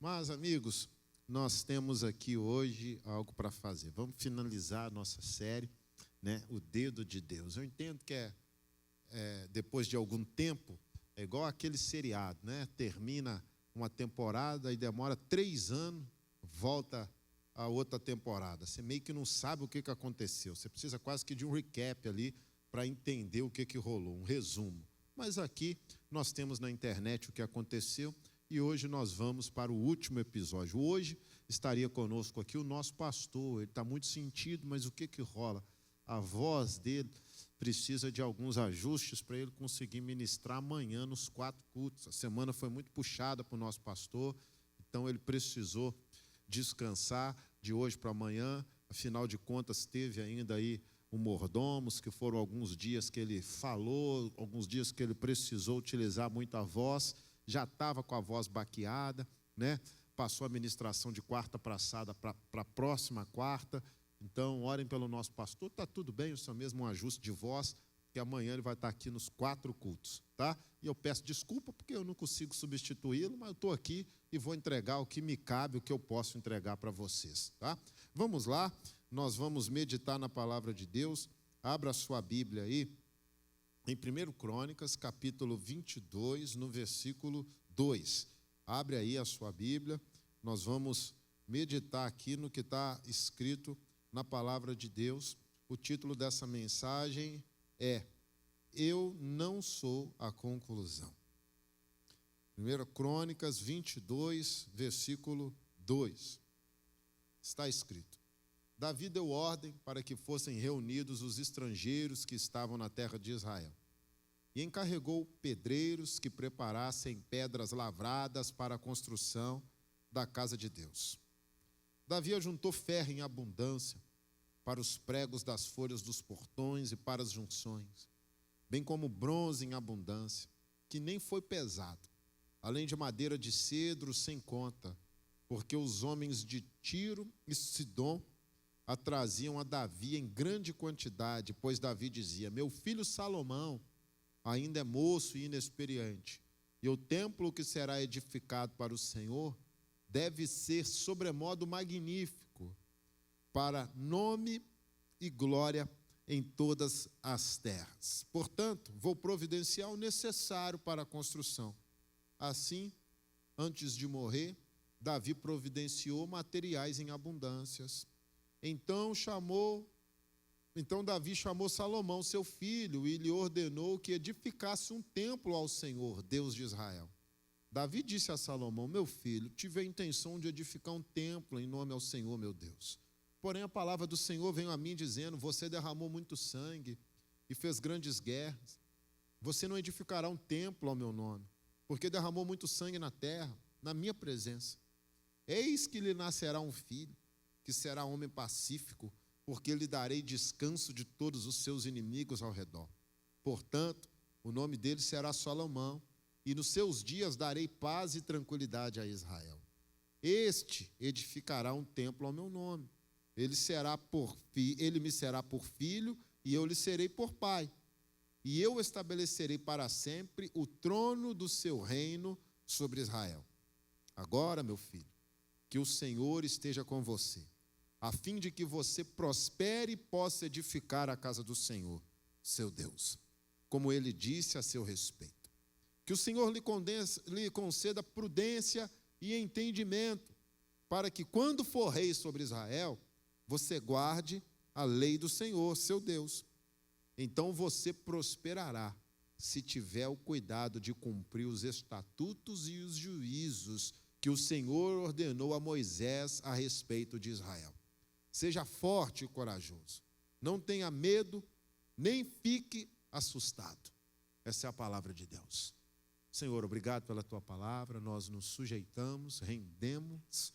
Mas, amigos, nós temos aqui hoje algo para fazer. Vamos finalizar a nossa série, né? O Dedo de Deus. Eu entendo que depois de algum tempo, é igual aquele seriado, né? Termina uma temporada e demora 3 anos, volta a outra temporada. Você meio que não sabe o que aconteceu. Você precisa quase que de um recap ali para entender o que rolou, um resumo. Mas aqui nós temos na internet o que aconteceu e hoje nós vamos para o último episódio. Hoje estaria conosco aqui o nosso pastor. Ele está muito sentido, mas o que rola? A voz dele precisa de alguns ajustes para ele conseguir ministrar amanhã nos 4 cultos. A semana foi muito puxada para o nosso pastor, então ele precisou descansar de hoje para amanhã. Afinal de contas, teve ainda aí o mordomos, que foram alguns dias que ele falou, alguns dias que ele precisou utilizar muito a voz, já estava com a voz baqueada, né? Passou a ministração de quarta passada para a próxima quarta. Então, orem pelo nosso pastor. Está tudo bem, isso é mesmo um ajuste de voz, que amanhã ele vai estar aqui nos 4 cultos, tá? E eu peço desculpa porque eu não consigo substituí-lo, mas eu estou aqui e vou entregar o que me cabe, o que eu posso entregar para vocês, tá? Vamos lá, nós vamos meditar na palavra de Deus. Abra a sua Bíblia aí, em 1 Crônicas, capítulo 22, no versículo 2. Abre aí a sua Bíblia, nós vamos meditar aqui no que está escrito na palavra de Deus. O título dessa mensagem é: Eu não sou a conclusão. 1 Crônicas 22, versículo 2. Está escrito: Davi deu ordem para que fossem reunidos os estrangeiros que estavam na terra de Israel, e encarregou pedreiros que preparassem pedras lavradas para a construção da casa de Deus. Davi ajuntou ferro em abundância para os pregos das folhas dos portões e para as junções, bem como bronze em abundância, que nem foi pesado, além de madeira de cedro sem conta, porque os homens de Tiro e Sidom a traziam a Davi em grande quantidade, pois Davi dizia: Meu filho Salomão ainda é moço e inexperiente, e o templo que será edificado para o Senhor deve ser sobremodo magnífico, para nome e glória em todas as terras. Portanto, vou providenciar o necessário para a construção. Assim, antes de morrer, Davi providenciou materiais em abundâncias. Então Davi chamou Salomão, seu filho, e lhe ordenou que edificasse um templo ao Senhor, Deus de Israel. Davi disse a Salomão: Meu filho, tive a intenção de edificar um templo em nome ao Senhor, meu Deus. Porém, a palavra do Senhor veio a mim dizendo: Você derramou muito sangue e fez grandes guerras. Você não edificará um templo ao meu nome, porque derramou muito sangue na terra, na minha presença. Eis que lhe nascerá um filho, que será homem pacífico, porque lhe darei descanso de todos os seus inimigos ao redor. Portanto, o nome dele será Salomão, e nos seus dias darei paz e tranquilidade a Israel. Este edificará um templo ao meu nome. Ele me será por filho, e eu lhe serei por pai. E eu estabelecerei para sempre o trono do seu reino sobre Israel. Agora, meu filho, que o Senhor esteja com você, a fim de que você prospere e possa edificar a casa do Senhor, seu Deus, como ele disse a seu respeito. Que o Senhor lhe conceda prudência e entendimento, para que quando for rei sobre Israel, você guarde a lei do Senhor, seu Deus. Então você prosperará, se tiver o cuidado de cumprir os estatutos e os juízos que o Senhor ordenou a Moisés a respeito de Israel. Seja forte e corajoso. Não tenha medo, nem fique assustado. Essa é a palavra de Deus. Senhor, obrigado pela tua palavra. Nós nos sujeitamos, rendemos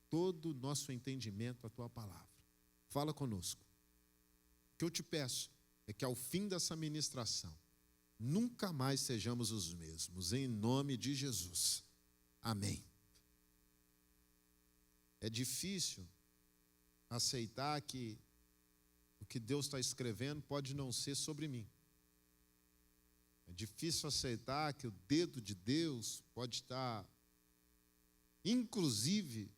todo o nosso entendimento à tua palavra. Fala conosco. O que eu te peço é que ao fim dessa ministração, nunca mais sejamos os mesmos. Em nome de Jesus. Amém. É difícil aceitar que o que Deus está escrevendo pode não ser sobre mim. É difícil aceitar que o dedo de Deus pode estar inclusive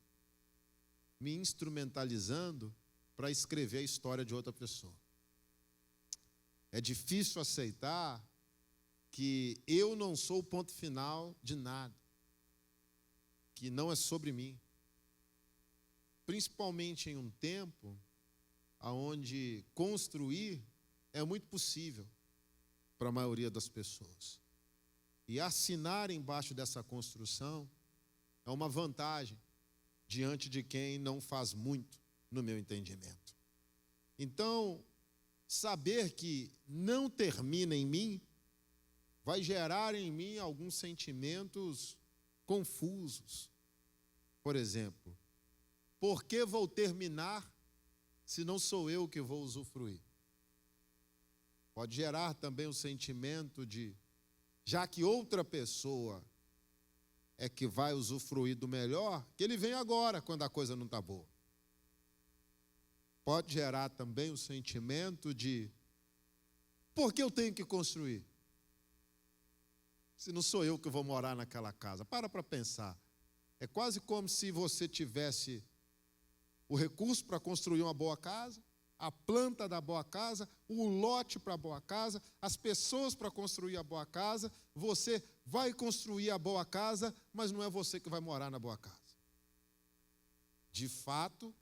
me instrumentalizando para escrever a história de outra pessoa. É difícil aceitar que eu não sou o ponto final de nada, que não é sobre mim. Principalmente em um tempo onde construir é muito possível para a maioria das pessoas. E assinar embaixo dessa construção é uma vantagem diante de quem não faz muito, no meu entendimento. Então, saber que não termina em mim vai gerar em mim alguns sentimentos confusos. Por exemplo, por que vou terminar se não sou eu que vou usufruir? Pode gerar também o sentimento de, já que outra pessoa é que vai usufruir do melhor, que ele vem agora, quando a coisa não está boa. Pode gerar também o sentimento de, por que eu tenho que construir? Se não sou eu que vou morar naquela casa. Para pensar. É quase como se você tivesse o recurso para construir uma boa casa, a planta da boa casa, o lote para a boa casa, as pessoas para construir a boa casa. Você vai construir a boa casa, mas não é você que vai morar na boa casa. De fato,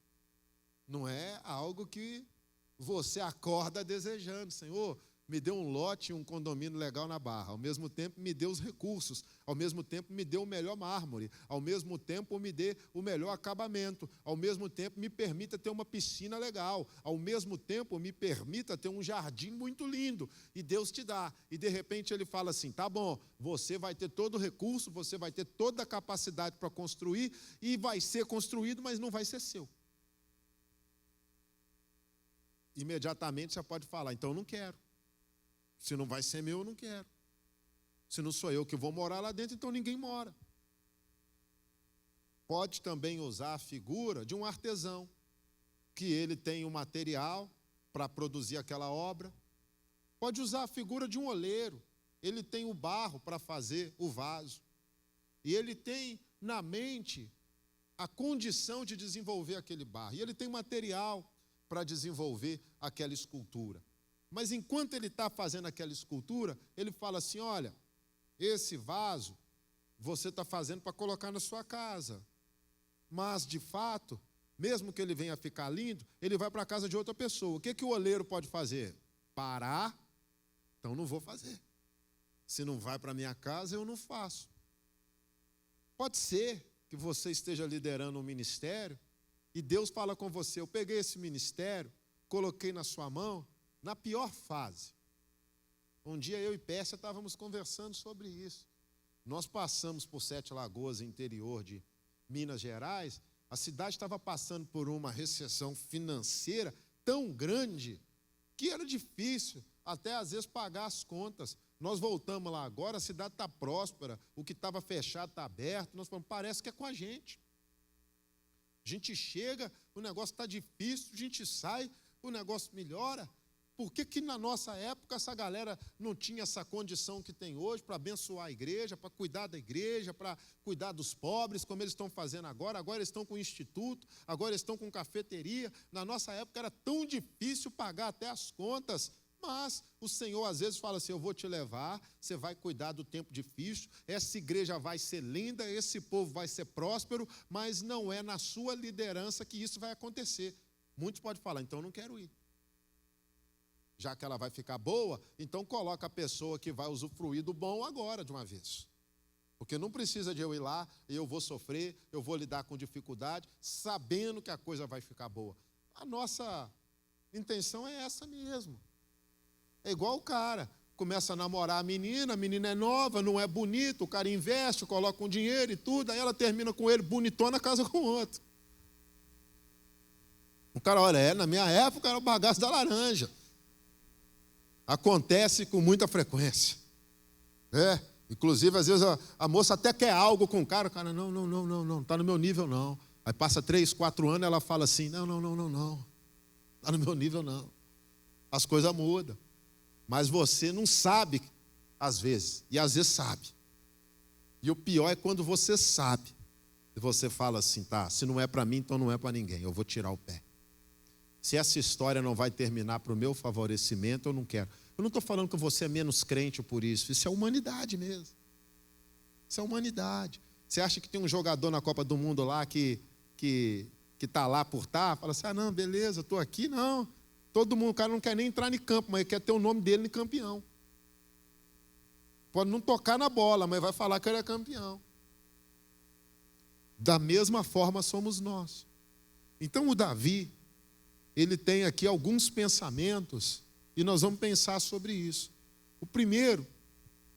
não é algo que você acorda desejando. Senhor, me dê um lote, um condomínio legal na Barra. Ao mesmo tempo, me dê os recursos. Ao mesmo tempo, me dê o melhor mármore. Ao mesmo tempo, me dê o melhor acabamento. Ao mesmo tempo, me permita ter uma piscina legal. Ao mesmo tempo, me permita ter um jardim muito lindo. E Deus te dá. E, de repente, Ele fala assim, tá bom, você vai ter todo o recurso, você vai ter toda a capacidade para construir, e vai ser construído, mas não vai ser seu. Imediatamente, você pode falar, então eu não quero. Se não vai ser meu, eu não quero. Se não sou eu que vou morar lá dentro, então ninguém mora. Pode também usar a figura de um artesão, que ele tem o material para produzir aquela obra. Pode usar a figura de um oleiro, ele tem o barro para fazer o vaso. E ele tem na mente a condição de desenvolver aquele barro. E ele tem material para desenvolver aquela escultura. Mas enquanto ele está fazendo aquela escultura, ele fala assim, olha, esse vaso você está fazendo para colocar na sua casa. Mas, de fato, mesmo que ele venha ficar lindo, ele vai para a casa de outra pessoa. O que o oleiro pode fazer? Parar, então não vou fazer. Se não vai para a minha casa, eu não faço. Pode ser que você esteja liderando um ministério e Deus fala com você, eu peguei esse ministério, coloquei na sua mão, na pior fase. Um dia eu e Pérsia estávamos conversando sobre isso. Nós passamos por Sete Lagoas, interior de Minas Gerais. A cidade estava passando por uma recessão financeira tão grande que era difícil até às vezes pagar as contas. Nós voltamos lá agora, a cidade está próspera, o que estava fechado está aberto. Nós falamos, parece que é com a gente. A gente chega, o negócio está difícil, a gente sai, o negócio melhora. Por que na nossa época essa galera não tinha essa condição que tem hoje para abençoar a igreja, para cuidar da igreja, para cuidar dos pobres, como eles estão fazendo agora? Agora eles estão com instituto, agora eles estão com cafeteria. Na nossa época era tão difícil pagar até as contas, mas o Senhor às vezes fala assim, eu vou te levar, você vai cuidar do tempo difícil, essa igreja vai ser linda, esse povo vai ser próspero, mas não é na sua liderança que isso vai acontecer. Muitos podem falar, então eu não quero ir. Já que ela vai ficar boa, então coloca a pessoa que vai usufruir do bom agora, de uma vez. Porque não precisa de eu ir lá, e eu vou sofrer, eu vou lidar com dificuldade, sabendo que a coisa vai ficar boa. A nossa intenção é essa mesmo. É igual o cara, começa a namorar a menina é nova, não é bonita, o cara investe, coloca um dinheiro e tudo, aí ela termina com ele bonitona, casa com outro. O cara, olha, na minha época era o bagaço da laranja. Acontece com muita frequência. Inclusive, às vezes, a moça até quer algo com o cara não está no meu nível, não. Aí passa 3, 4 anos, ela fala assim, não, está no meu nível, não. As coisas mudam. Mas você não sabe, às vezes, e às vezes sabe. E o pior é quando você sabe, E você fala assim, tá, se não é para mim, então não é para ninguém, eu vou tirar o pé. Se essa história não vai terminar para o meu favorecimento, eu não quero. Eu não estou falando que você é menos crente por isso. Isso é humanidade mesmo. Isso é humanidade. Você acha que tem um jogador na Copa do Mundo lá que está lá por estar? Fala assim, não, beleza, estou aqui. Não. Todo mundo, o cara não quer nem entrar em campo, mas quer ter o nome dele de campeão. Pode não tocar na bola, mas vai falar que ele é campeão. Da mesma forma somos nós. Então o Davi, ele tem aqui alguns pensamentos e nós vamos pensar sobre isso. O primeiro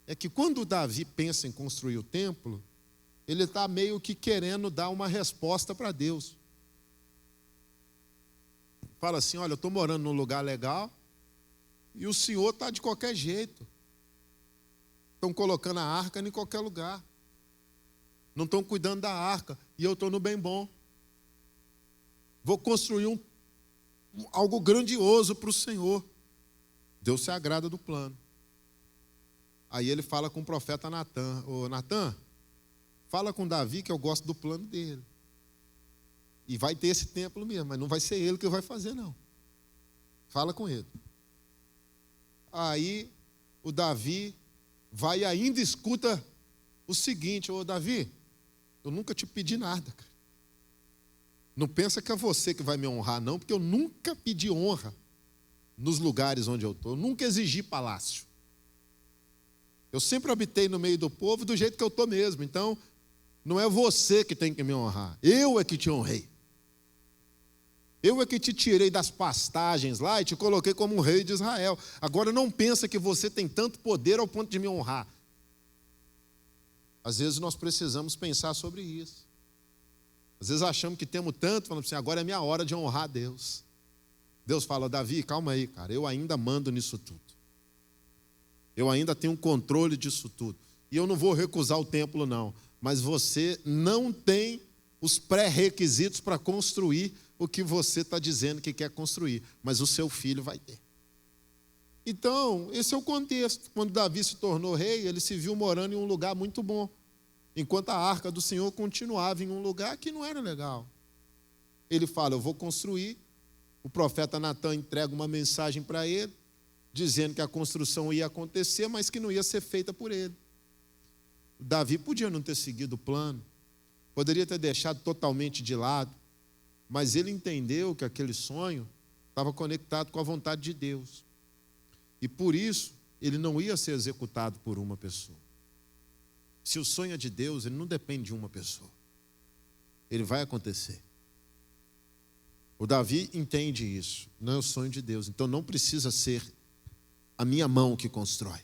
é que quando o Davi pensa em construir o templo, ele está meio que querendo dar uma resposta para Deus. Fala assim, olha, eu estou morando num lugar legal e o Senhor está de qualquer jeito. Estão colocando a arca em qualquer lugar. Não estão cuidando da arca e eu estou no bem bom. Vou construir algo grandioso para o Senhor. Deus se agrada do plano. Aí ele fala com o profeta Natan. Ô Natan, fala com Davi que eu gosto do plano dele. E vai ter esse templo mesmo, mas não vai ser ele que vai fazer, não. Fala com ele. Aí o Davi vai e ainda escuta o seguinte, ô Davi, eu nunca te pedi nada, cara. Não pensa que é você que vai me honrar, não, porque eu nunca pedi honra nos lugares onde eu estou. Eu nunca exigi palácio. Eu sempre habitei no meio do povo do jeito que eu estou mesmo. Então, não é você que tem que me honrar. Eu é que te honrei. Eu é que te tirei das pastagens lá e te coloquei como um rei de Israel. Agora não pensa que você tem tanto poder ao ponto de me honrar. Às vezes nós precisamos pensar sobre isso. Às vezes achamos que temos tanto, falamos assim, agora é minha hora de honrar a Deus. Deus fala, Davi, calma aí, cara, eu ainda mando nisso tudo. Eu ainda tenho controle disso tudo. E eu não vou recusar o templo, não. Mas você não tem os pré-requisitos para construir o que você está dizendo que quer construir. Mas o seu filho vai ter. Então, esse é o contexto. Quando Davi se tornou rei, ele se viu morando em um lugar muito bom. Enquanto a arca do Senhor continuava em um lugar que não era legal. Ele fala, eu vou construir. O profeta Natan entrega uma mensagem para ele, dizendo que a construção ia acontecer, mas que não ia ser feita por ele. Davi podia não ter seguido o plano, poderia ter deixado totalmente de lado, mas ele entendeu que aquele sonho estava conectado com a vontade de Deus. E por isso, ele não ia ser executado por uma pessoa. Se o sonho é de Deus, ele não depende de uma pessoa. Ele vai acontecer. O Davi entende isso, não é o sonho de Deus. Então não precisa ser a minha mão que constrói.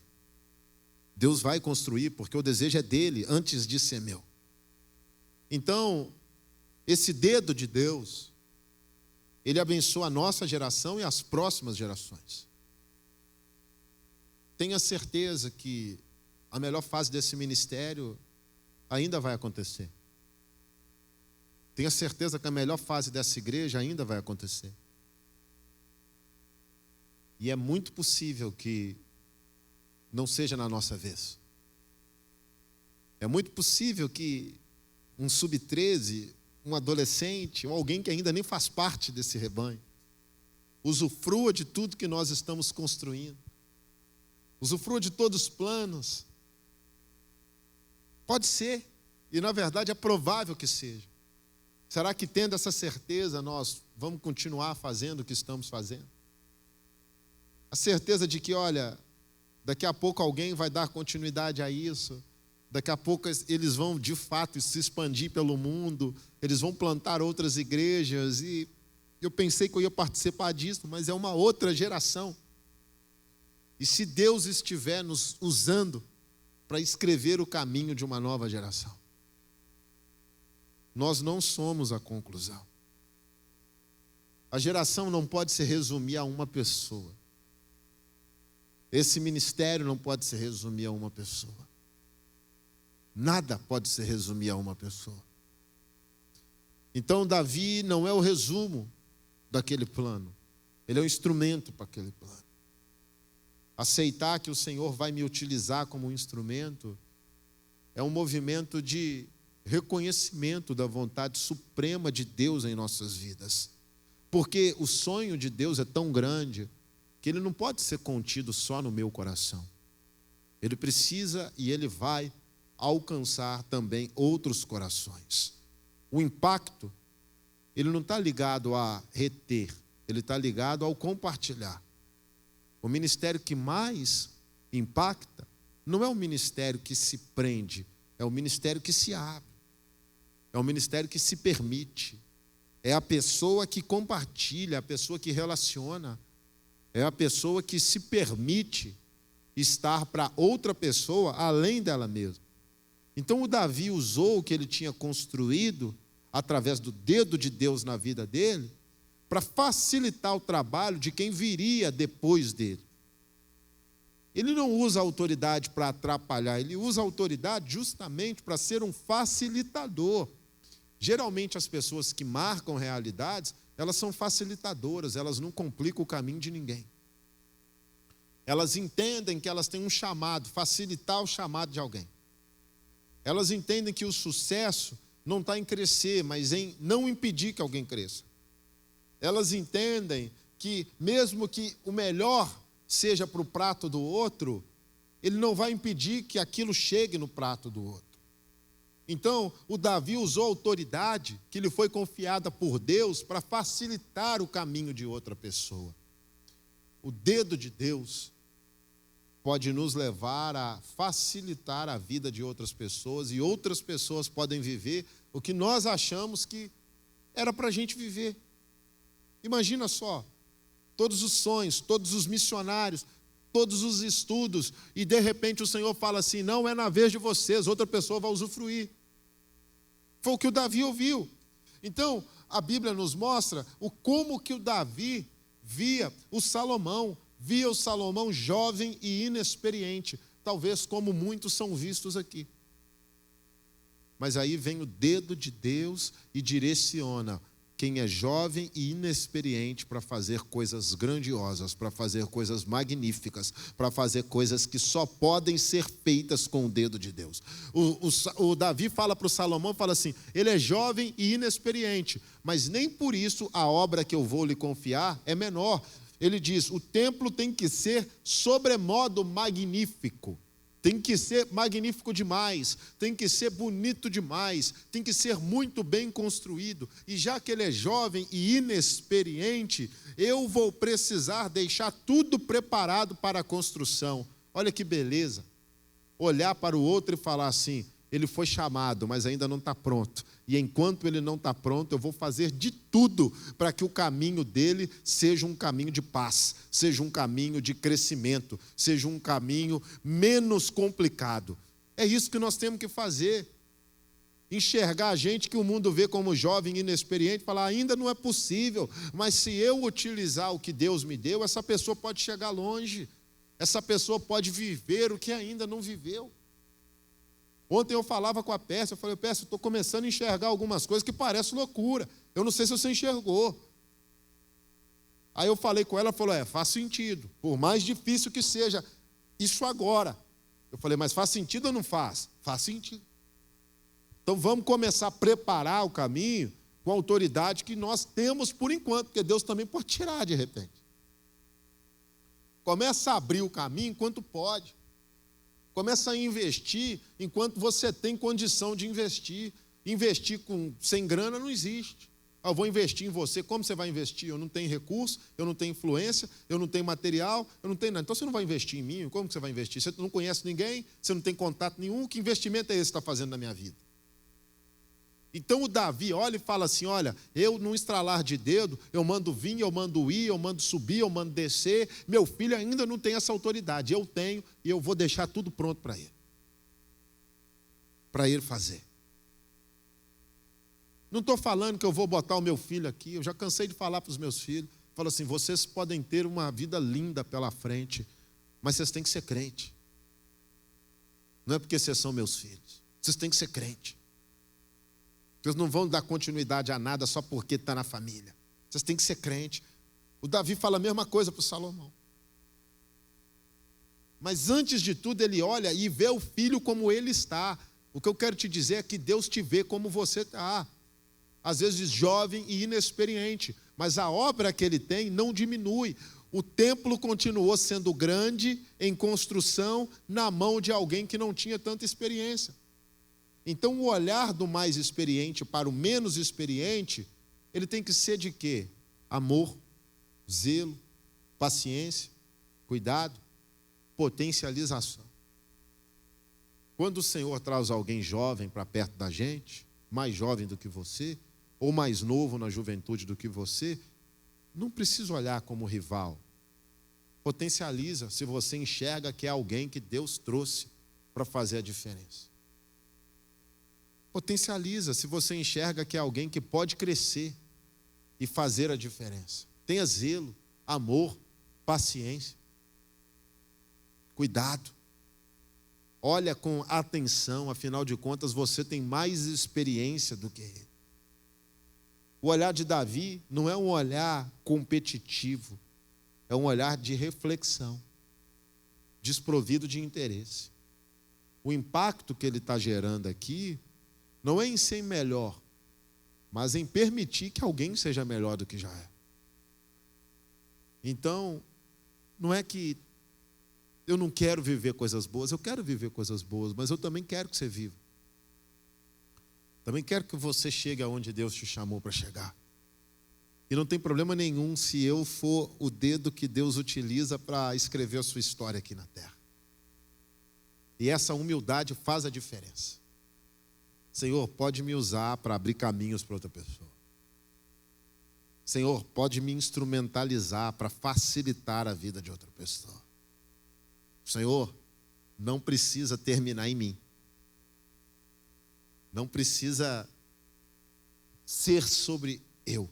Deus vai construir porque o desejo é dele antes de ser meu. Então, esse dedo de Deus, ele abençoa a nossa geração e as próximas gerações. Tenha certeza que a melhor fase desse ministério ainda vai acontecer. Tenha certeza que a melhor fase dessa igreja ainda vai acontecer. E é muito possível que não seja na nossa vez. É muito possível que um sub-13, um adolescente, ou alguém que ainda nem faz parte desse rebanho, usufrua de tudo que nós estamos construindo. Usufrua de todos os planos. Pode ser, e na verdade é provável que seja. Será que tendo essa certeza nós vamos continuar fazendo o que estamos fazendo? A certeza de que, olha, daqui a pouco alguém vai dar continuidade a isso, daqui a pouco eles vão de fato se expandir pelo mundo, eles vão plantar outras igrejas, e eu pensei que eu ia participar disso, mas é uma outra geração. E se Deus estiver nos usando para escrever o caminho de uma nova geração, nós não somos a conclusão. A geração não pode se resumir a uma pessoa. Esse ministério não pode se resumir a uma pessoa. Nada pode se resumir a uma pessoa. Então Davi não é o resumo daquele plano. Ele é um instrumento para aquele plano. Aceitar que o Senhor vai me utilizar como um instrumento é um movimento de reconhecimento da vontade suprema de Deus em nossas vidas. Porque o sonho de Deus é tão grande que ele não pode ser contido só no meu coração. Ele precisa e ele vai alcançar também outros corações. O impacto, ele não está ligado a reter, ele está ligado ao compartilhar. O ministério que mais impacta não é o ministério que se prende, é o ministério que se abre, é o ministério que se permite, é a pessoa que compartilha, a pessoa que relaciona, é a pessoa que se permite estar para outra pessoa além dela mesma. Então o Davi usou o que ele tinha construído através do dedo de Deus na vida dele para facilitar o trabalho de quem viria depois dele. Ele não usa a autoridade para atrapalhar, ele usa a autoridade justamente para ser um facilitador. Geralmente as pessoas que marcam realidades, elas são facilitadoras, elas não complicam o caminho de ninguém. Elas entendem que elas têm um chamado, facilitar o chamado de alguém. Elas entendem que o sucesso não está em crescer, mas em não impedir que alguém cresça. Elas entendem que mesmo que o melhor seja para o prato do outro, ele não vai impedir que aquilo chegue no prato do outro. Então, o Davi usou a autoridade que lhe foi confiada por Deus para facilitar o caminho de outra pessoa. O dedo de Deus pode nos levar a facilitar a vida de outras pessoas e outras pessoas podem viver o que nós achamos que era para a gente viver. Imagina só, todos os sonhos, todos os missionários, todos os estudos, e de repente o Senhor fala assim, não é na vez de vocês, outra pessoa vai usufruir. Foi o que o Davi ouviu. Então, a Bíblia nos mostra como que o Davi via o Salomão jovem e inexperiente, talvez como muitos são vistos aqui. Mas aí vem o dedo de Deus e direciona quem é jovem e inexperiente para fazer coisas grandiosas, para fazer coisas magníficas, para fazer coisas que só podem ser feitas com o dedo de Deus. O Davi fala para o Salomão, fala assim, ele é jovem e inexperiente, mas nem por isso a obra que eu vou lhe confiar é menor. Ele diz, o templo tem que ser sobremodo magnífico. Tem que ser magnífico demais, tem que ser bonito demais, tem que ser muito bem construído. E já que ele é jovem e inexperiente, eu vou precisar deixar tudo preparado para a construção. Olha que beleza. Olhar para o outro e falar assim, ele foi chamado, mas ainda não está pronto. E enquanto ele não está pronto, eu vou fazer de tudo para que o caminho dele seja um caminho de paz, seja um caminho de crescimento, seja um caminho menos complicado. É isso que nós temos que fazer. Enxergar a gente que o mundo vê como jovem e inexperiente, falar, ainda não é possível, mas se eu utilizar o que Deus me deu, essa pessoa pode chegar longe, essa pessoa pode viver o que ainda não viveu. Ontem eu falava com a Pérsia, eu falei, Pérsia, eu estou começando a enxergar algumas coisas que parecem loucura. Eu não sei se você enxergou. Aí eu falei com ela, ela falou, faz sentido. Por mais difícil que seja, isso agora. Eu falei, mas faz sentido ou não faz? Faz sentido. Então vamos começar a preparar o caminho com a autoridade que nós temos por enquanto, porque Deus também pode tirar de repente. Começa a abrir o caminho enquanto pode. Começa a investir enquanto você tem condição de investir. Investir sem grana não existe. Eu vou investir em você. Como você vai investir? Eu não tenho recurso, eu não tenho influência, eu não tenho material, eu não tenho nada. Então você não vai investir em mim? Como que você vai investir? Você não conhece ninguém, você não tem contato nenhum. Que investimento é esse que você está fazendo na minha vida? Então o Davi olha e fala assim, olha, eu num estralar de dedo, eu mando vir, eu mando ir, eu mando subir, eu mando descer, meu filho ainda não tem essa autoridade, eu tenho e eu vou deixar tudo pronto para ele fazer. Não estou falando que eu vou botar o meu filho aqui, eu já cansei de falar para os meus filhos, falo assim, vocês podem ter uma vida linda pela frente, mas vocês têm que ser crente. Não é porque vocês são meus filhos, vocês têm que ser crente. Vocês não vão dar continuidade a nada só porque está na família. Vocês têm que ser crente. O Davi fala a mesma coisa para o Salomão. Mas antes de tudo ele olha e vê o filho como ele está. O que eu quero te dizer é que Deus te vê como você está. Às vezes jovem e inexperiente, mas a obra que Ele tem não diminui. O templo continuou sendo grande em construção na mão de alguém que não tinha tanta experiência. Então o olhar do mais experiente para o menos experiente, ele tem que ser de quê? Amor, zelo, paciência, cuidado, potencialização. Quando o Senhor traz alguém jovem para perto da gente, mais jovem do que você, ou mais novo na juventude do que você, não precisa olhar como rival. Potencializa se você enxerga que é alguém que Deus trouxe para fazer a diferença. Potencializa se você enxerga que é alguém que pode crescer e fazer a diferença. Tenha zelo, amor, paciência, cuidado. Olha com atenção, afinal de contas você tem mais experiência do que ele. O olhar de Davi não é um olhar competitivo, é um olhar de reflexão, desprovido de interesse. O impacto que ele está gerando aqui não é em ser melhor, mas em permitir que alguém seja melhor do que já é. Então, não é que eu não quero viver coisas boas, eu quero viver coisas boas, mas eu também quero que você viva. Também quero que você chegue aonde Deus te chamou para chegar. E não tem problema nenhum se eu for o dedo que Deus utiliza para escrever a sua história aqui na terra. E essa humildade faz a diferença. Senhor, pode me usar para abrir caminhos para outra pessoa. Senhor, pode me instrumentalizar para facilitar a vida de outra pessoa. Senhor, não precisa terminar em mim. Não precisa ser sobre eu.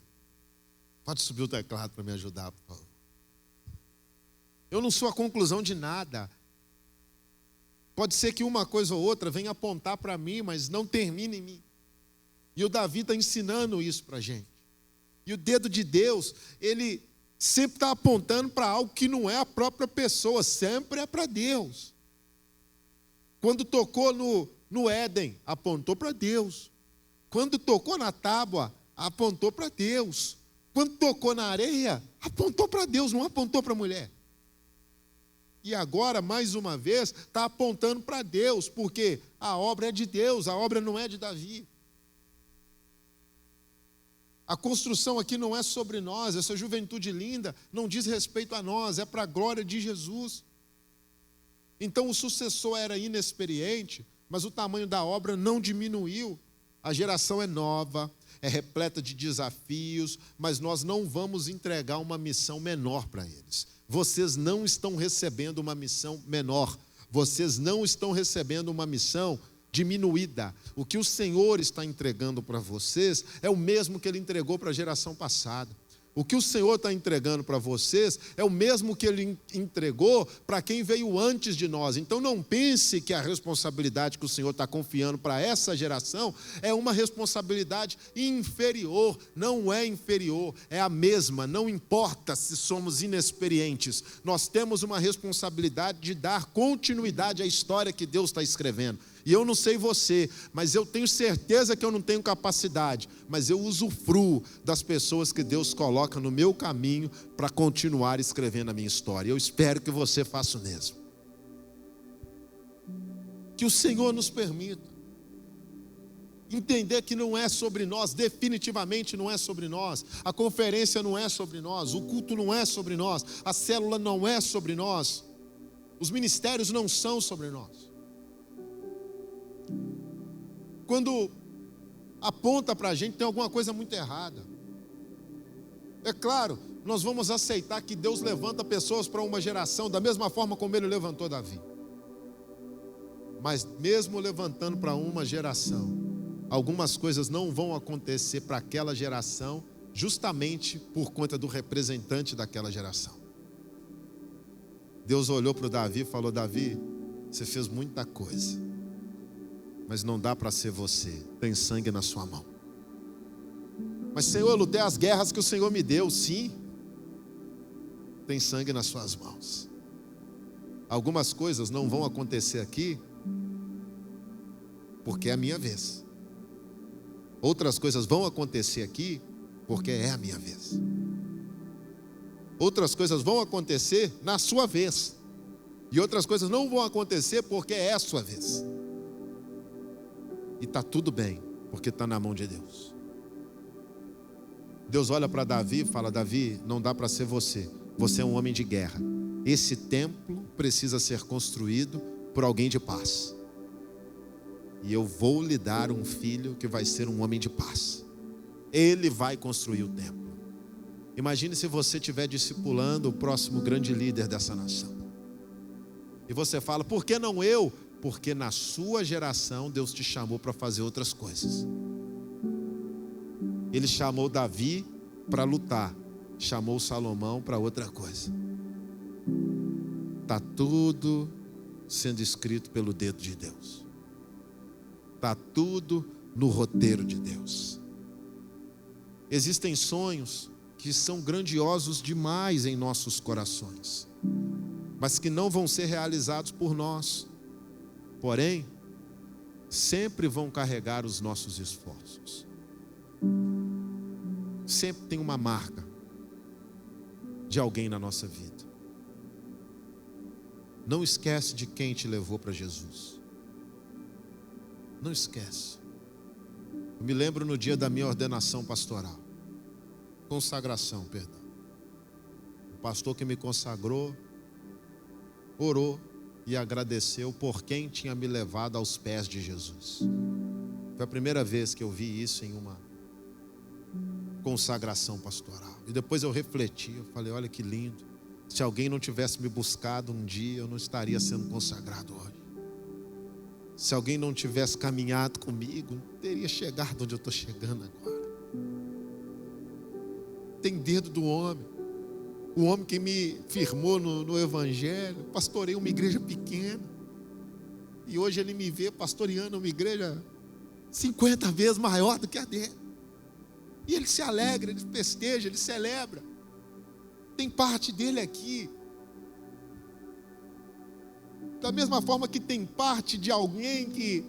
Pode subir o teclado para me ajudar, por favor. Eu não sou a conclusão de nada. Pode ser que uma coisa ou outra venha apontar para mim, mas não termine em mim. E o Davi está ensinando isso para a gente. E o dedo de Deus, ele sempre está apontando para algo que não é a própria pessoa, sempre é para Deus. Quando tocou no Éden, apontou para Deus. Quando tocou na tábua, apontou para Deus. Quando tocou na areia, apontou para Deus, não apontou para a mulher. E agora, mais uma vez, está apontando para Deus, porque a obra é de Deus, a obra não é de Davi. A construção aqui não é sobre nós, essa juventude linda não diz respeito a nós, é para a glória de Jesus. Então o sucessor era inexperiente, mas o tamanho da obra não diminuiu. A geração é nova, é repleta de desafios, mas nós não vamos entregar uma missão menor para eles. Vocês não estão recebendo uma missão menor, vocês não estão recebendo uma missão diminuída. O que o Senhor está entregando para vocês é o mesmo que Ele entregou para a geração passada. O que o Senhor está entregando para vocês é o mesmo que Ele entregou para quem veio antes de nós. Então não pense que a responsabilidade que o Senhor está confiando para essa geração é uma responsabilidade inferior. Não é inferior, é a mesma. Não importa se somos inexperientes. Nós temos uma responsabilidade de dar continuidade à história que Deus está escrevendo. E eu não sei você, mas eu tenho certeza que eu não tenho capacidade, mas eu usufruo das pessoas que Deus coloca no meu caminho para continuar escrevendo a minha história. Eu espero que você faça o mesmo. Que o Senhor nos permita entender que não é sobre nós, definitivamente não é sobre nós. A conferência não é sobre nós, o culto não é sobre nós, a célula não é sobre nós, os ministérios não são sobre nós. Quando aponta para a gente, tem alguma coisa muito errada. É claro, nós vamos aceitar que Deus levanta pessoas para uma geração da mesma forma como Ele levantou Davi. Mas mesmo levantando para uma geração, algumas coisas não vão acontecer para aquela geração, justamente por conta do representante daquela geração. Deus olhou para o Davi e falou: Davi, você fez muita coisa, mas não dá para ser você, tem sangue na sua mão. Mas Senhor, eu lutei as guerras que o Senhor me deu. Sim, tem sangue nas suas mãos. Algumas coisas não vão acontecer aqui, porque é a minha vez. Outras coisas vão acontecer aqui, porque é a minha vez. Outras coisas vão acontecer na sua vez. E outras coisas não vão acontecer porque é a sua vez. E está tudo bem, porque está na mão de Deus. Deus olha para Davi e fala: Davi, não dá para ser você. Você é um homem de guerra. Esse templo precisa ser construído por alguém de paz. E eu vou lhe dar um filho que vai ser um homem de paz. Ele vai construir o templo. Imagine se você estiver discipulando o próximo grande líder dessa nação. E você fala: por que não eu? Porque na sua geração Deus te chamou para fazer outras coisas. Ele chamou Davi para lutar, chamou Salomão para outra coisa. Está tudo sendo escrito pelo dedo de Deus. Está tudo no roteiro de Deus. Existem sonhos que são grandiosos demais em nossos corações, mas que não vão ser realizados por nós. Porém, sempre vão carregar os nossos esforços. Sempre tem uma marca de alguém na nossa vida. Não esquece de quem te levou para Jesus. Não esquece. Eu me lembro no dia da minha ordenação pastoral. Consagração, perdão. O pastor que me consagrou orou e agradeceu por quem tinha me levado aos pés de Jesus. Foi a primeira vez que eu vi isso em uma consagração pastoral. E depois eu refleti, eu falei: olha que lindo. Se alguém não tivesse me buscado um dia, eu não estaria sendo consagrado hoje. Se alguém não tivesse caminhado comigo, não teria chegado onde eu estou chegando agora. Tem dedo do homem. O homem que me firmou no Evangelho. Pastorei uma igreja pequena. E hoje ele me vê pastoreando uma igreja 50 vezes maior do que a dele. E ele se alegra, ele festeja, ele celebra. Tem parte dele aqui. Da mesma forma que tem parte de alguém que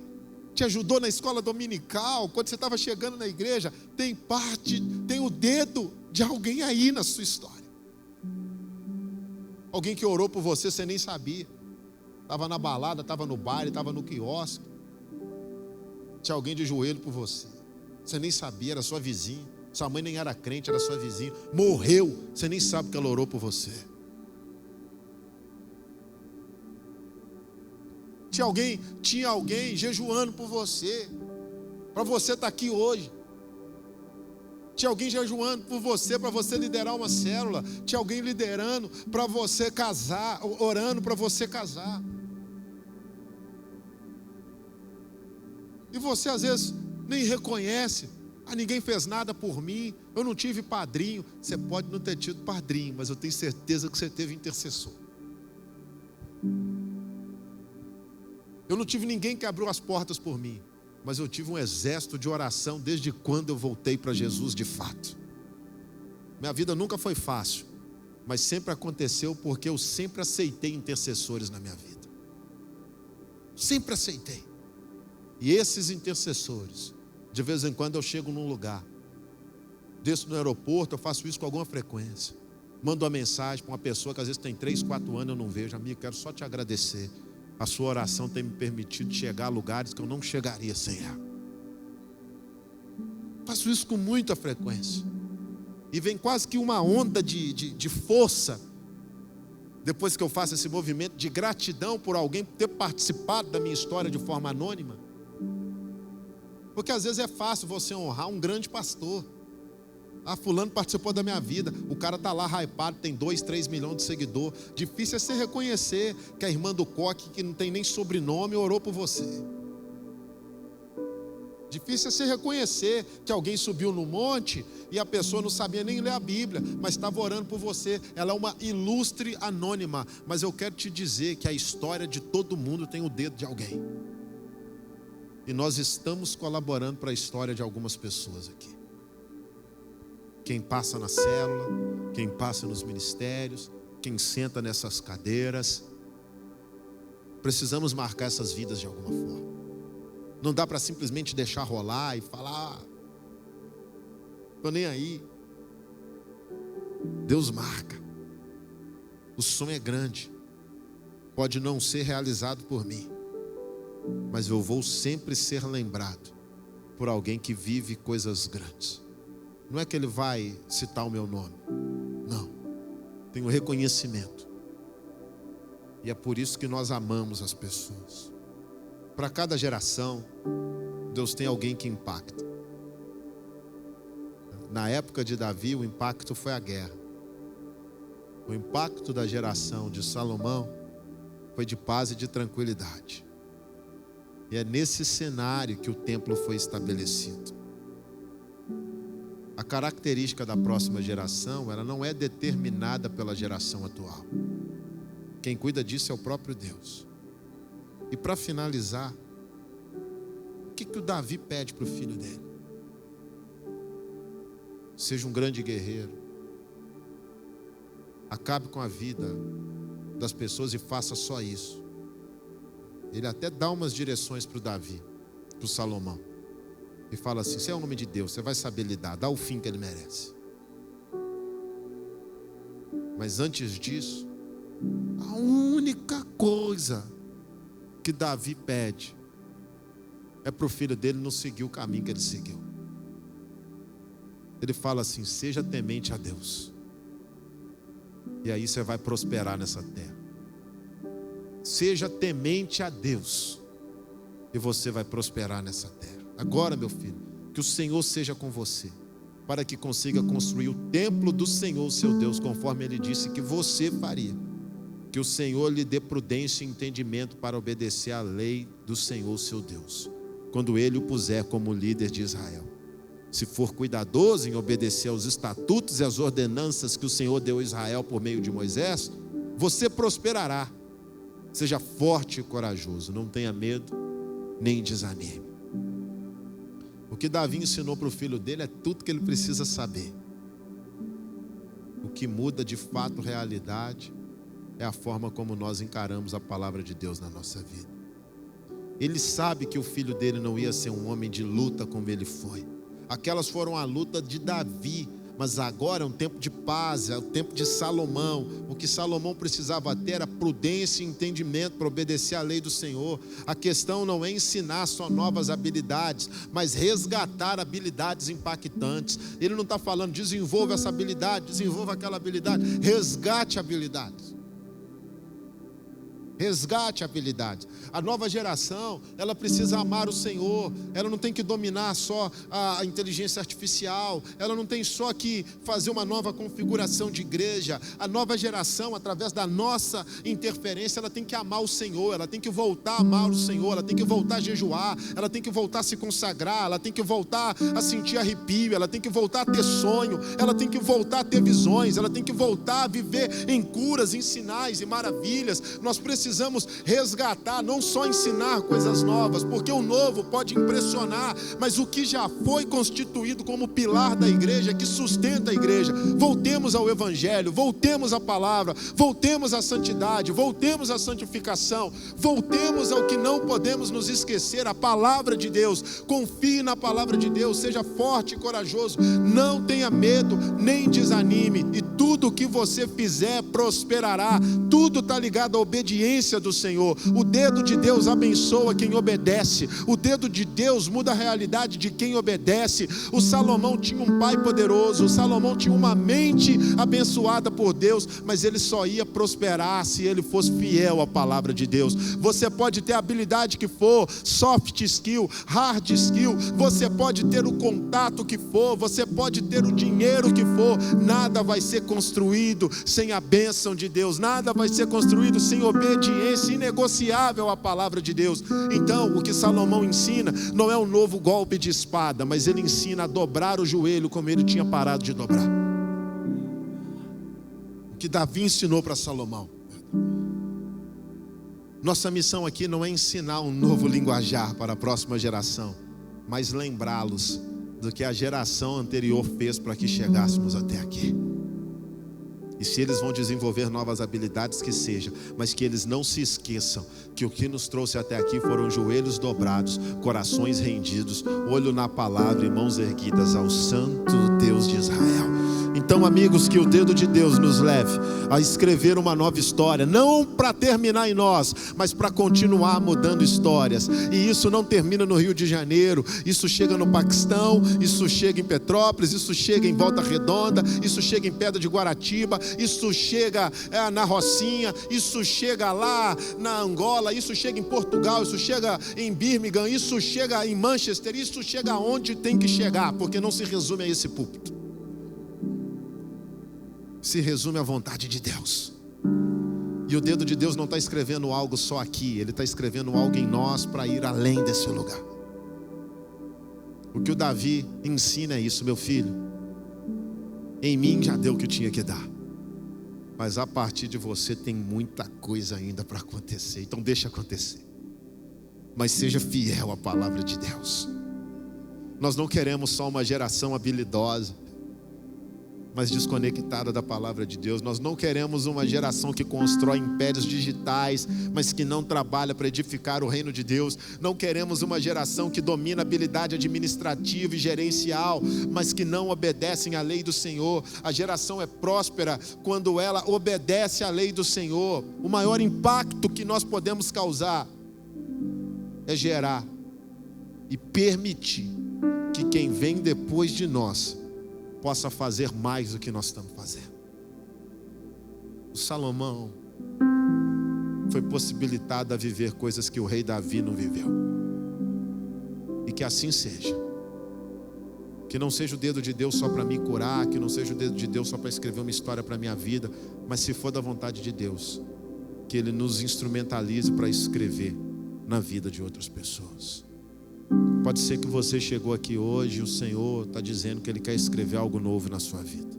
te ajudou na escola dominical, quando você estava chegando na igreja, tem parte, tem o dedo de alguém aí na sua história. Alguém que orou por você, você nem sabia. Estava na balada, estava no baile, estava no quiosque. Tinha alguém de joelho por você. Você nem sabia, era sua vizinha. Sua mãe nem era crente, era sua vizinha. Morreu, você nem sabe que ela orou por você. Tinha alguém jejuando por você, para você estar aqui hoje. Tinha alguém jejuando por você, para você liderar uma célula. Tinha alguém liderando para você casar, orando para você casar. E você às vezes nem reconhece. Ah, ninguém fez nada por mim, eu não tive padrinho. Você pode não ter tido padrinho, mas eu tenho certeza que você teve intercessor. Eu não tive ninguém que abriu as portas por mim, mas eu tive um exército de oração desde quando eu voltei para Jesus de fato. Minha vida nunca foi fácil, mas sempre aconteceu porque eu sempre aceitei intercessores na minha vida. Sempre aceitei. E esses intercessores, de vez em quando eu chego num lugar, desço no aeroporto, eu faço isso com alguma frequência. Mando uma mensagem para uma pessoa que às vezes tem 3, 4 anos eu não vejo. Amigo, quero só te agradecer. A sua oração tem me permitido chegar a lugares que eu não chegaria sem ela. Faço isso com muita frequência. E vem quase que uma onda de força, depois que eu faço esse movimento de gratidão por alguém ter participado da minha história de forma anônima. Porque às vezes é fácil você honrar um grande pastor. Ah, fulano participou da minha vida. O cara está lá hypado, tem 2, 3 milhões de seguidores. Difícil é você reconhecer que a irmã do coque, que não tem nem sobrenome, orou por você. Difícil é você reconhecer que alguém subiu no monte e a pessoa não sabia nem ler a Bíblia, mas estava orando por você. Ela é uma ilustre anônima. Mas eu quero te dizer que a história de todo mundo tem o dedo de alguém. E nós estamos colaborando para a história de algumas pessoas aqui. Quem passa na célula, quem passa nos ministérios, quem senta nessas cadeiras. Precisamos marcar essas vidas de alguma forma. Não dá para simplesmente deixar rolar e falar, estou nem aí. Deus marca. O sonho é grande. Pode não ser realizado por mim, mas eu vou sempre ser lembrado por alguém que vive coisas grandes. Não é que ele vai citar o meu nome, não. Tem um reconhecimento. E é por isso que nós amamos as pessoas. Para cada geração, Deus tem alguém que impacta. Na época de Davi, o impacto foi a guerra. O impacto da geração de Salomão foi de paz e de tranquilidade. E é nesse cenário que o templo foi estabelecido. A característica da próxima geração, ela não é determinada pela geração atual. Quem cuida disso é o próprio Deus. E para finalizar, o que o Davi pede para o filho dele? Seja um grande guerreiro. Acabe com a vida das pessoas e faça só isso. Ele até dá umas direções para o Davi, para o Salomão. E fala assim, você é um homem de Deus, você vai saber lidar, dá o fim que ele merece. Mas antes disso, a única coisa que Davi pede é para o filho dele não seguir o caminho que ele seguiu. Ele fala assim, seja temente a Deus. E aí você vai prosperar nessa terra. Seja temente a Deus, e você vai prosperar nessa terra. Agora, meu filho, que o Senhor seja com você, para que consiga construir o templo do Senhor, seu Deus, conforme Ele disse que você faria. Que o Senhor lhe dê prudência e entendimento para obedecer à lei do Senhor, seu Deus, quando Ele o puser como líder de Israel. Se for cuidadoso em obedecer aos estatutos e às ordenanças que o Senhor deu a Israel por meio de Moisés, você prosperará. Seja forte e corajoso, não tenha medo, nem desanime. O que Davi ensinou para o filho dele é tudo que ele precisa saber. O que muda de fato realidade é a forma como nós encaramos a palavra de Deus na nossa vida. Ele sabe que o filho dele não ia ser um homem de luta como ele foi. Aquelas foram a luta de Davi, mas agora é um tempo de paz, é o tempo de Salomão. O que Salomão precisava ter era prudência e entendimento para obedecer à lei do Senhor. A questão não é ensinar só novas habilidades, mas resgatar habilidades impactantes. Ele não está falando desenvolva essa habilidade, desenvolva aquela habilidade. Resgate habilidades. Resgate habilidades. A nova geração, ela precisa amar o Senhor. Ela não tem que dominar só a inteligência artificial. Ela não tem só que fazer uma nova configuração de igreja. A nova geração, através da nossa interferência, ela tem que amar o Senhor. Ela tem que voltar a amar o Senhor. Ela tem que voltar a jejuar. Ela tem que voltar a se consagrar. Ela tem que voltar a sentir arrepio. Ela tem que voltar a ter sonho. Ela tem que voltar a ter visões. Ela tem que voltar a viver em curas, em sinais e maravilhas. Nós precisamos resgatar, não só ensinar coisas novas, porque o novo pode impressionar, mas o que já foi constituído como pilar da igreja, que sustenta a igreja. Voltemos ao Evangelho, voltemos à palavra, voltemos à santidade, voltemos à santificação, voltemos ao que não podemos nos esquecer, a palavra de Deus. Confie na palavra de Deus, seja forte e corajoso, não tenha medo, nem desanime, e tudo que você fizer prosperará. Tudo está ligado à obediência do Senhor. O dedo de Deus abençoa quem obedece. O dedo de Deus muda a realidade de quem obedece. O Salomão tinha um pai poderoso. O Salomão tinha uma mente abençoada por Deus, mas ele só ia prosperar se ele fosse fiel à palavra de Deus. Você pode ter a habilidade que for, soft skill, hard skill, você pode ter o contato que for, você pode ter o dinheiro que for, nada vai ser construído sem a bênção de Deus, nada vai ser construído sem obediência inegociável à palavra de Deus. Então, o que Salomão ensina não é um novo golpe de espada, mas ele ensina a dobrar o joelho como ele tinha parado de dobrar. O que Davi ensinou para Salomão. Nossa missão aqui não é ensinar um novo linguajar para a próxima geração, mas lembrá-los do que a geração anterior fez para que chegássemos até aqui. E se eles vão desenvolver novas habilidades, que seja, mas que eles não se esqueçam que o que nos trouxe até aqui foram joelhos dobrados, corações rendidos, olho na palavra e mãos erguidas ao Santo Deus de Israel. Então, amigos, que o dedo de Deus nos leve a escrever uma nova história, não para terminar em nós, mas para continuar mudando histórias. E isso não termina no Rio de Janeiro, isso chega no Paquistão, isso chega em Petrópolis, isso chega em Volta Redonda, isso chega em Pedra de Guaratiba, isso chega na Rocinha, isso chega lá na Angola, isso chega em Portugal, isso chega em Birmingham, isso chega em Manchester, isso chega onde tem que chegar, porque não se resume a esse púlpito. Se resume à vontade de Deus. E o dedo de Deus não está escrevendo algo só aqui, Ele está escrevendo algo em nós para ir além desse lugar. O que o Davi ensina é isso: meu filho, em mim já deu o que tinha que dar, mas a partir de você tem muita coisa ainda para acontecer. Então deixa acontecer, mas seja fiel à palavra de Deus. Nós não queremos só uma geração habilidosa, mas desconectada da palavra de Deus. Nós não queremos uma geração que constrói impérios digitais, mas que não trabalha para edificar o reino de Deus. Não queremos uma geração que domina a habilidade administrativa e gerencial, mas que não obedecem à lei do Senhor. A geração é próspera quando ela obedece à lei do Senhor. O maior impacto que nós podemos causar é gerar e permitir que quem vem depois de nós possa fazer mais do que nós estamos fazendo. O Salomão foi possibilitado a viver coisas que o rei Davi não viveu. E que assim seja. Que não seja o dedo de Deus só para me curar, que não seja o dedo de Deus só para escrever uma história para a minha vida, mas se for da vontade de Deus, que Ele nos instrumentalize para escrever na vida de outras pessoas. Pode ser que você chegou aqui hoje e o Senhor está dizendo que Ele quer escrever algo novo na sua vida.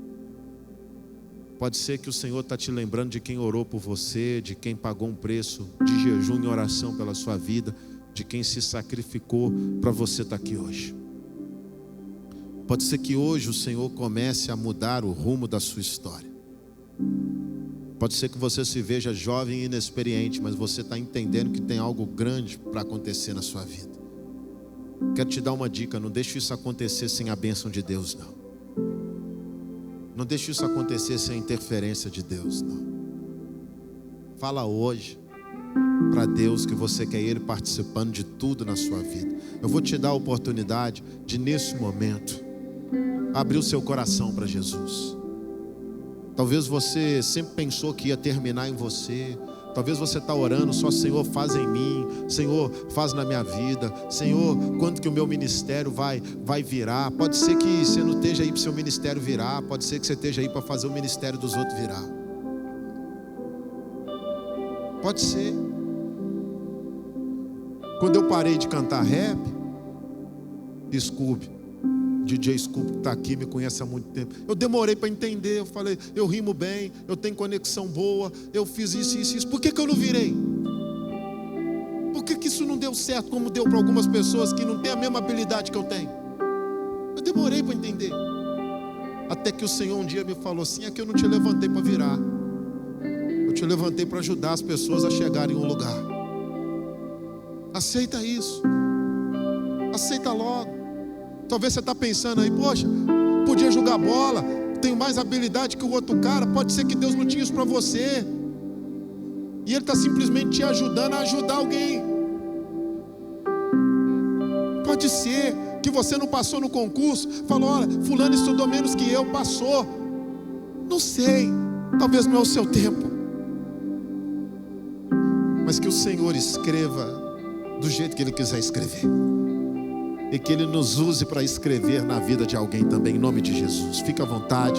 Pode ser que o Senhor está te lembrando de quem orou por você, de quem pagou um preço de jejum e oração pela sua vida, de quem se sacrificou para você estar aqui hoje. Pode ser que hoje o Senhor comece a mudar o rumo da sua história. Pode ser que você se veja jovem e inexperiente, mas você está entendendo que tem algo grande para acontecer na sua vida. Quero te dar uma dica: não deixe isso acontecer sem a bênção de Deus, não. Não deixe isso acontecer sem a interferência de Deus, não. Fala hoje para Deus que você quer Ele participando de tudo na sua vida. Eu vou te dar a oportunidade de, nesse momento, abrir o seu coração para Jesus. Talvez você sempre pensou que ia terminar em você. Talvez você está orando só: Senhor, faz em mim, Senhor, faz na minha vida, Senhor, quando que o meu ministério vai virar? Pode ser que você não esteja aí para o seu ministério virar, pode ser que você esteja aí para fazer o ministério dos outros virar. Pode ser. Quando eu parei de cantar rap, Scooby, DJ Scooby que está aqui, me conhece há muito tempo, eu demorei para entender. Eu falei: eu rimo bem, eu tenho conexão boa, eu fiz isso, isso, isso. Por que eu não virei? Por que isso não deu certo como deu para algumas pessoas que não têm a mesma habilidade que eu tenho? Eu demorei para entender. Até que o Senhor um dia me falou assim: é que eu não te levantei para virar, eu te levantei para ajudar as pessoas a chegarem em um lugar. Aceita isso. Aceita logo. Talvez você está pensando aí: poxa, podia jogar bola, tenho mais habilidade que o outro cara. Pode ser que Deus não tinha isso para você, e Ele está simplesmente te ajudando a ajudar alguém. Pode ser que você não passou no concurso, falou: olha, fulano estudou menos que eu, passou. Não sei, talvez não é o seu tempo, mas que o Senhor escreva do jeito que Ele quiser escrever, e que Ele nos use para escrever na vida de alguém também, em nome de Jesus. Fica à vontade.